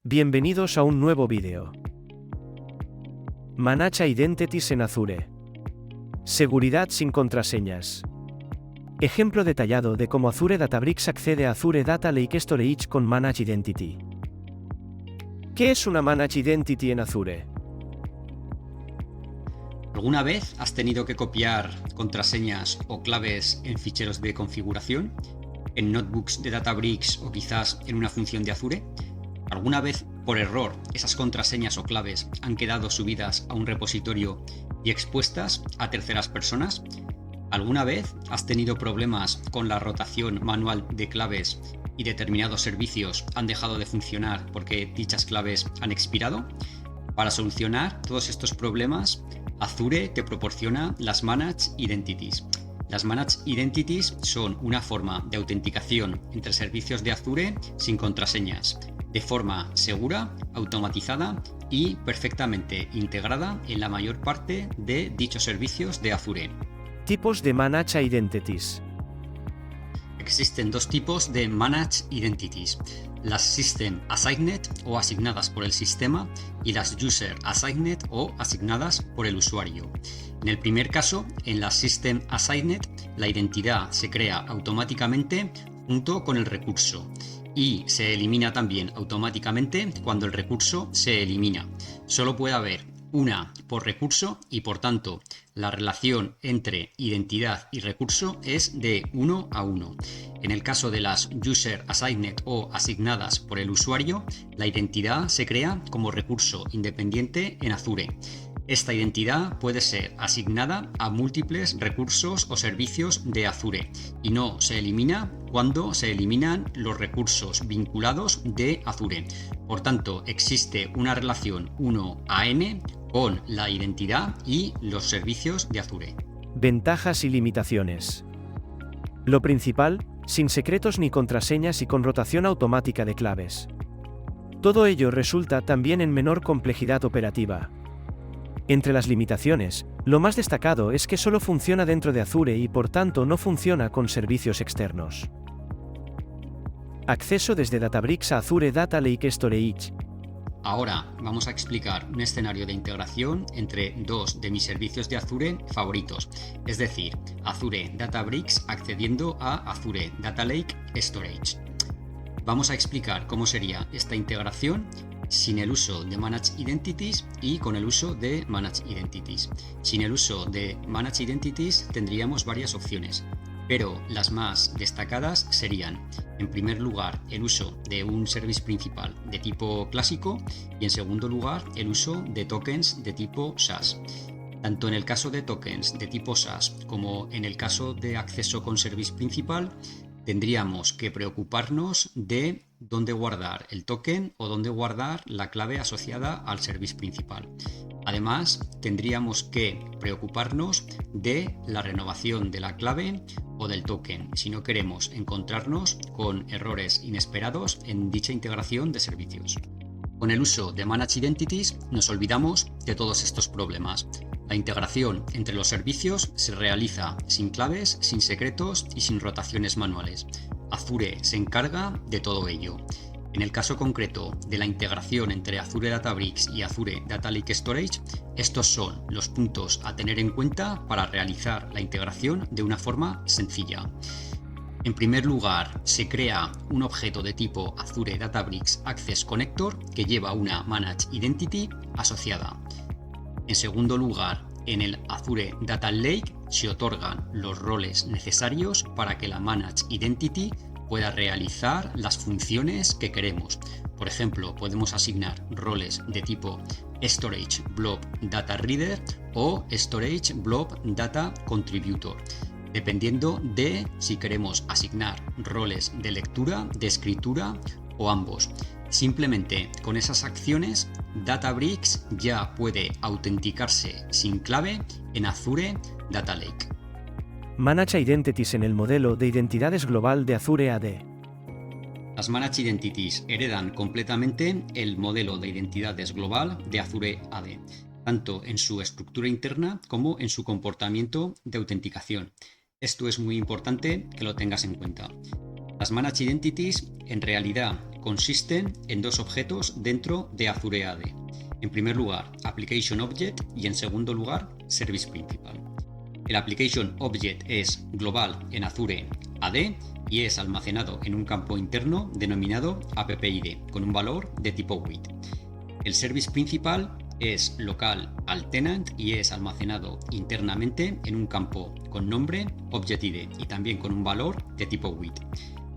Bienvenidos a un nuevo vídeo. Manage Identities en Azure. Seguridad sin contraseñas. Ejemplo detallado de cómo Azure Databricks accede a Azure Data Lake Storage con Manage Identity. ¿Qué es una Manage Identity en Azure? ¿Alguna vez has tenido que copiar contraseñas o claves en ficheros de configuración, en notebooks de Databricks o quizás en una función de Azure? ¿Alguna vez, por error, esas contraseñas o claves han quedado subidas a un repositorio y expuestas a terceras personas? ¿Alguna vez has tenido problemas con la rotación manual de claves y determinados servicios han dejado de funcionar porque dichas claves han expirado? Para solucionar todos estos problemas, Azure te proporciona las Managed Identities. Las Managed Identities son una forma de autenticación entre servicios de Azure sin contraseñas, de forma segura, automatizada y perfectamente integrada en la mayor parte de dichos servicios de Azure. Tipos de Manage Identities. Existen dos tipos de Managed Identities: las System Assigned o asignadas por el sistema y las User Assigned o asignadas por el usuario. En el primer caso, en la System Assigned, la identidad se crea automáticamente junto con el recurso y se elimina también automáticamente cuando el recurso se elimina. Solo puede haber una por recurso y por tanto la relación entre identidad y recurso es de 1 a 1. En el caso de las User Assigned o asignadas por el usuario, la identidad se crea como recurso independiente en Azure. Esta identidad puede ser asignada a múltiples recursos o servicios de Azure y no se elimina cuando se eliminan los recursos vinculados de Azure. Por tanto, existe una relación 1 a n con la identidad y los servicios de Azure. Ventajas y limitaciones. Lo principal, sin secretos ni contraseñas y con rotación automática de claves. Todo ello resulta también en menor complejidad operativa. Entre las limitaciones, lo más destacado es que solo funciona dentro de Azure y por tanto no funciona con servicios externos. Acceso desde Databricks a Azure Data Lake Storage. Ahora vamos a explicar un escenario de integración entre dos de mis servicios de Azure favoritos, es decir, Azure Databricks accediendo a Azure Data Lake Storage. Vamos a explicar cómo sería esta integración sin el uso de Managed Identities y con el uso de Managed Identities. Sin el uso de Managed Identities tendríamos varias opciones, pero las más destacadas serían, en primer lugar, el uso de un service principal de tipo clásico y en segundo lugar, el uso de tokens de tipo SaaS. Tanto en el caso de tokens de tipo SaaS como en el caso de acceso con service principal, tendríamos que preocuparnos de dónde guardar el token o dónde guardar la clave asociada al service principal. Además, tendríamos que preocuparnos de la renovación de la clave o del token si no queremos encontrarnos con errores inesperados en dicha integración de servicios. Con el uso de Managed Identities nos olvidamos de todos estos problemas. La integración entre los servicios se realiza sin claves, sin secretos y sin rotaciones manuales. Azure se encarga de todo ello. En el caso concreto de la integración entre Azure Databricks y Azure Data Lake Storage, estos son los puntos a tener en cuenta para realizar la integración de una forma sencilla. En primer lugar, se crea un objeto de tipo Azure Databricks Access Connector que lleva una Managed Identity asociada. En segundo lugar, en el Azure Data Lake se otorgan los roles necesarios para que la Managed Identity pueda realizar las funciones que queremos. Por ejemplo, podemos asignar roles de tipo Storage Blob Data Reader o Storage Blob Data Contributor, dependiendo de si queremos asignar roles de lectura, de escritura o ambos. Simplemente con esas acciones, Databricks ya puede autenticarse sin clave en Azure Data Lake. Manage Identities en el modelo de identidades global de Azure AD. Las Managed Identities heredan completamente el modelo de identidades global de Azure AD, tanto en su estructura interna como en su comportamiento de autenticación. Esto es muy importante que lo tengas en cuenta. Las Managed Identities en realidad consisten en dos objetos dentro de Azure AD. En primer lugar, Application Object y en segundo lugar, Service Principal. El Application Object es global en Azure AD y es almacenado en un campo interno denominado AppID con un valor de tipo WID. El Service Principal es local al tenant y es almacenado internamente en un campo con nombre ObjectID y también con un valor de tipo WID.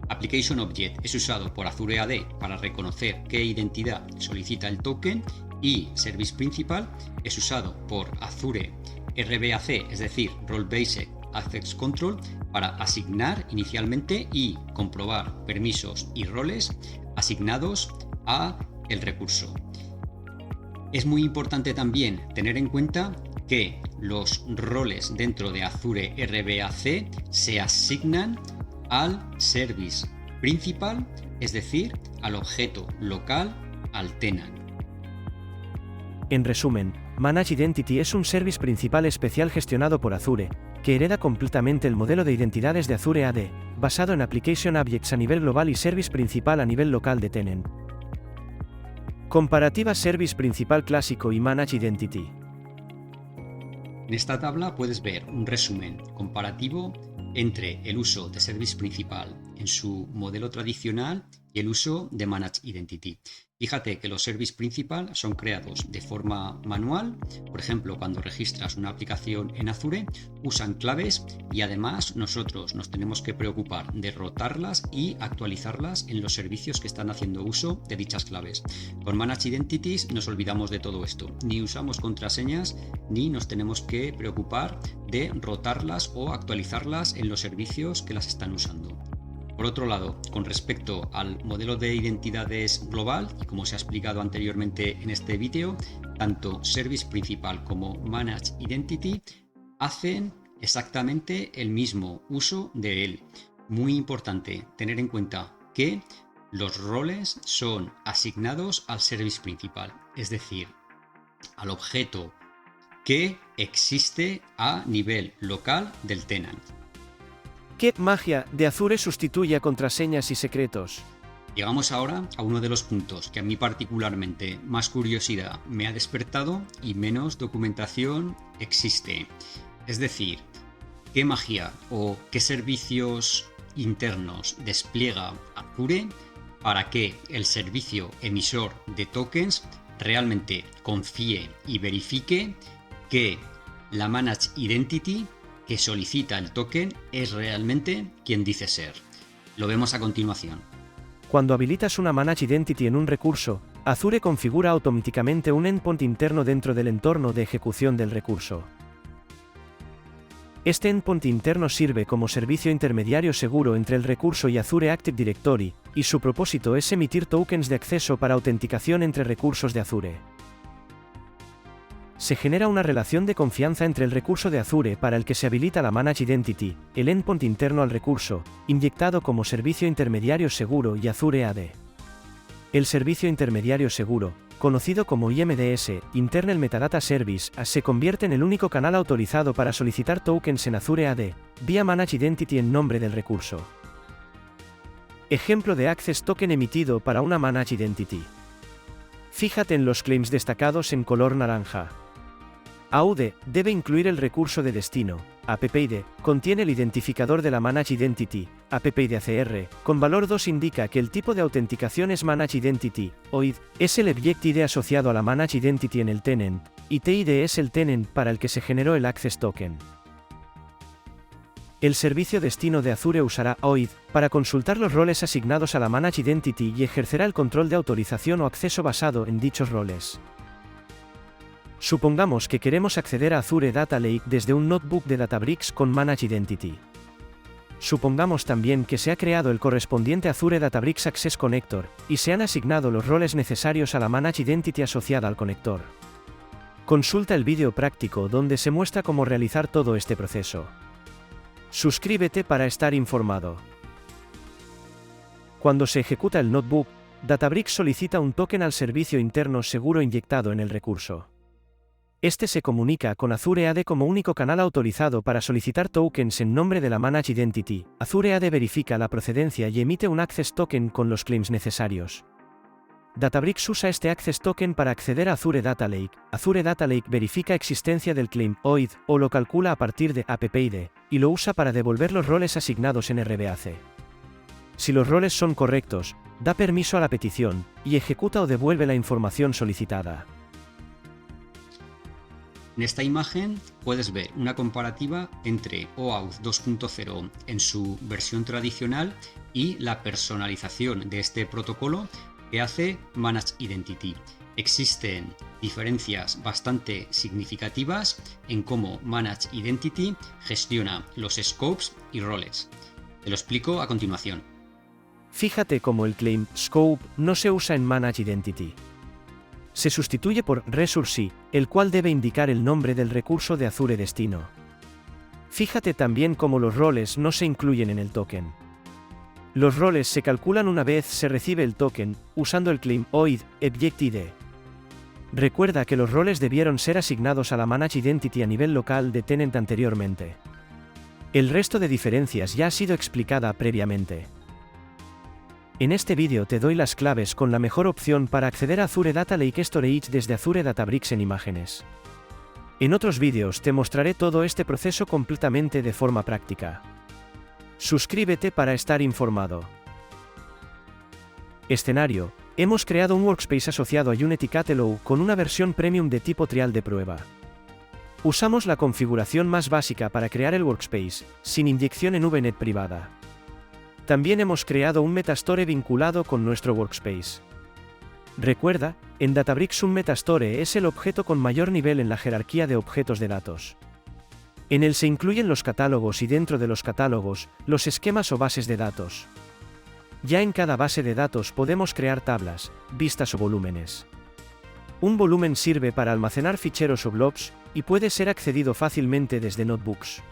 Application Object es usado por Azure AD para reconocer qué identidad solicita el token y Service Principal es usado por Azure RBAC, es decir, Role Based Access Control, para asignar inicialmente y comprobar permisos y roles asignados a el recurso. Es muy importante también tener en cuenta que los roles dentro de Azure RBAC se asignan al Service Principal, es decir, al objeto local, al tenant. En resumen, Managed Identity es un service principal especial gestionado por Azure, que hereda completamente el modelo de identidades de Azure AD, basado en Application Objects a nivel global y Service Principal a nivel local de tenant. Comparativa Service Principal clásico y Managed Identity. En esta tabla puedes ver un resumen comparativo entre el uso de Service Principal en su modelo tradicional y el uso de Managed Identity. Fíjate que los Service Principal son creados de forma manual, por ejemplo, cuando registras una aplicación en Azure, usan claves y además nosotros nos tenemos que preocupar de rotarlas y actualizarlas en los servicios que están haciendo uso de dichas claves. Con Managed Identities nos olvidamos de todo esto, ni usamos contraseñas ni nos tenemos que preocupar de rotarlas o actualizarlas en los servicios que las están usando. Por otro lado, con respecto al modelo de identidades global, y como se ha explicado anteriormente en este vídeo, tanto Service Principal como Managed Identity hacen exactamente el mismo uso de él. Muy importante tener en cuenta que los roles son asignados al Service Principal, es decir, al objeto que existe a nivel local del tenant. ¿Qué magia de Azure sustituye a contraseñas y secretos? Llegamos ahora a uno de los puntos que a mí particularmente más curiosidad me ha despertado y menos documentación existe. Es decir, ¿qué magia o qué servicios internos despliega Azure para que el servicio emisor de tokens realmente confíe y verifique que la Managed Identity que solicita el token es realmente quien dice ser? Lo vemos a continuación. Cuando habilitas una Managed Identity en un recurso, Azure configura automáticamente un endpoint interno dentro del entorno de ejecución del recurso. Este endpoint interno sirve como servicio intermediario seguro entre el recurso y Azure Active Directory, y su propósito es emitir tokens de acceso para autenticación entre recursos de Azure. Se genera una relación de confianza entre el recurso de Azure para el que se habilita la Managed Identity, el endpoint interno al recurso, inyectado como servicio intermediario seguro y Azure AD. El servicio intermediario seguro, conocido como IMDS, Internal Metadata Service, se convierte en el único canal autorizado para solicitar tokens en Azure AD, vía Managed Identity en nombre del recurso. Ejemplo de Access Token emitido para una Managed Identity. Fíjate en los claims destacados en color naranja. AUD debe incluir el recurso de destino. AppID contiene el identificador de la Managed Identity. AppID ACR con valor 2 indica que el tipo de autenticación es Managed Identity. OID es el Object ID asociado a la Managed Identity en el tenant, y TID es el tenant para el que se generó el Access Token. El servicio destino de Azure usará OID para consultar los roles asignados a la Managed Identity y ejercerá el control de autorización o acceso basado en dichos roles. Supongamos que queremos acceder a Azure Data Lake desde un notebook de Databricks con Managed Identity. Supongamos también que se ha creado el correspondiente Azure Databricks Access Connector, y se han asignado los roles necesarios a la Managed Identity asociada al conector. Consulta el vídeo práctico donde se muestra cómo realizar todo este proceso. Suscríbete para estar informado. Cuando se ejecuta el notebook, Databricks solicita un token al servicio interno seguro inyectado en el recurso. Este se comunica con Azure AD como único canal autorizado para solicitar tokens en nombre de la Managed Identity. Azure AD verifica la procedencia y emite un Access Token con los claims necesarios. Databricks usa este Access Token para acceder a Azure Data Lake. Azure Data Lake verifica existencia del claim OID o lo calcula a partir de AppID y lo usa para devolver los roles asignados en RBAC. Si los roles son correctos, da permiso a la petición y ejecuta o devuelve la información solicitada. En esta imagen puedes ver una comparativa entre OAuth 2.0 en su versión tradicional y la personalización de este protocolo que hace Managed Identity. Existen diferencias bastante significativas en cómo Managed Identity gestiona los scopes y roles. Te lo explico a continuación. Fíjate cómo el claim Scope no se usa en Managed Identity. Se sustituye por Resource, el cual debe indicar el nombre del recurso de Azure destino. Fíjate también cómo los roles no se incluyen en el token. Los roles se calculan una vez se recibe el token, usando el claim OID, Object ID. Recuerda que los roles debieron ser asignados a la Managed Identity a nivel local de tenant anteriormente. El resto de diferencias ya ha sido explicada previamente. En este vídeo te doy las claves con la mejor opción para acceder a Azure Data Lake Storage desde Azure Databricks en imágenes. En otros vídeos te mostraré todo este proceso completamente de forma práctica. Suscríbete para estar informado. Escenario: hemos creado un workspace asociado a Unity Catalog con una versión premium de tipo trial de prueba. Usamos la configuración más básica para crear el workspace, sin inyección en VNet privada. También hemos creado un Metastore vinculado con nuestro workspace. Recuerda, en Databricks un Metastore es el objeto con mayor nivel en la jerarquía de objetos de datos. En él se incluyen los catálogos y dentro de los catálogos, los esquemas o bases de datos. Ya en cada base de datos podemos crear tablas, vistas o volúmenes. Un volumen sirve para almacenar ficheros o blobs, y puede ser accedido fácilmente desde notebooks.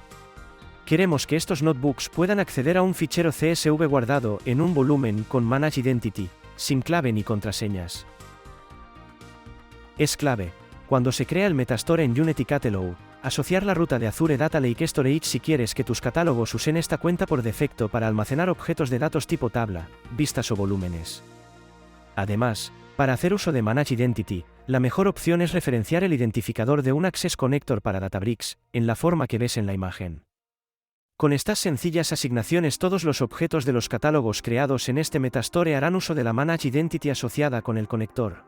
Queremos que estos notebooks puedan acceder a un fichero CSV guardado en un volumen con Managed Identity, sin clave ni contraseñas. Es clave, cuando se crea el Metastore en Unity Catalog, asociar la ruta de Azure Data Lake Storage si quieres que tus catálogos usen esta cuenta por defecto para almacenar objetos de datos tipo tabla, vistas o volúmenes. Además, para hacer uso de Managed Identity, la mejor opción es referenciar el identificador de un Access Connector para Databricks, en la forma que ves en la imagen. Con estas sencillas asignaciones todos los objetos de los catálogos creados en este Metastore harán uso de la Managed Identity asociada con el conector.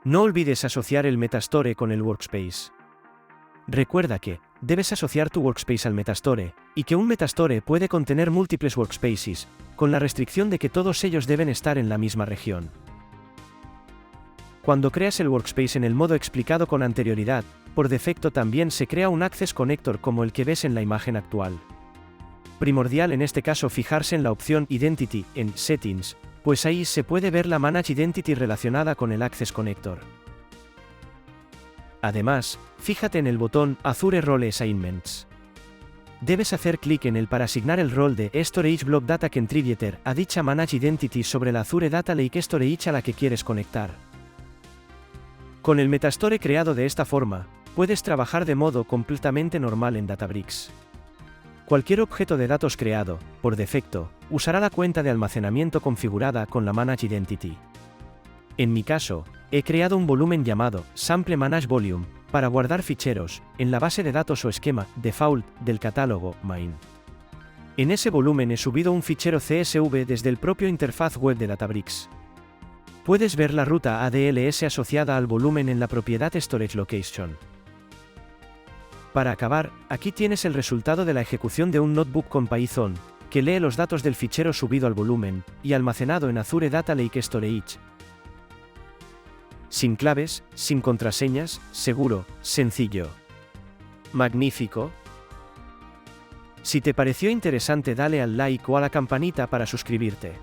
No olvides asociar el Metastore con el Workspace. Recuerda que debes asociar tu Workspace al Metastore, y que un Metastore puede contener múltiples Workspaces, con la restricción de que todos ellos deben estar en la misma región. Cuando creas el Workspace en el modo explicado con anterioridad, por defecto también se crea un Access Connector como el que ves en la imagen actual. Primordial en este caso fijarse en la opción Identity en Settings, pues ahí se puede ver la Managed Identity relacionada con el Access Connector. Además, fíjate en el botón Azure Role Assignments. Debes hacer clic en él para asignar el rol de Storage Blob Data Contributor a dicha Managed Identity sobre la Azure Data Lake Storage a la que quieres conectar. Con el Metastore creado de esta forma, puedes trabajar de modo completamente normal en Databricks. Cualquier objeto de datos creado, por defecto, usará la cuenta de almacenamiento configurada con la Managed Identity. En mi caso, he creado un volumen llamado Sample Manage Volume, para guardar ficheros, en la base de datos o esquema default del catálogo main. En ese volumen he subido un fichero CSV desde el propio interfaz web de Databricks. Puedes ver la ruta ADLS asociada al volumen en la propiedad Storage Location. Para acabar, aquí tienes el resultado de la ejecución de un notebook con Python, que lee los datos del fichero subido al volumen, y almacenado en Azure Data Lake Storage. Sin claves, sin contraseñas, seguro, sencillo. Magnífico. Si te pareció interesante dale al like o a la campanita para suscribirte.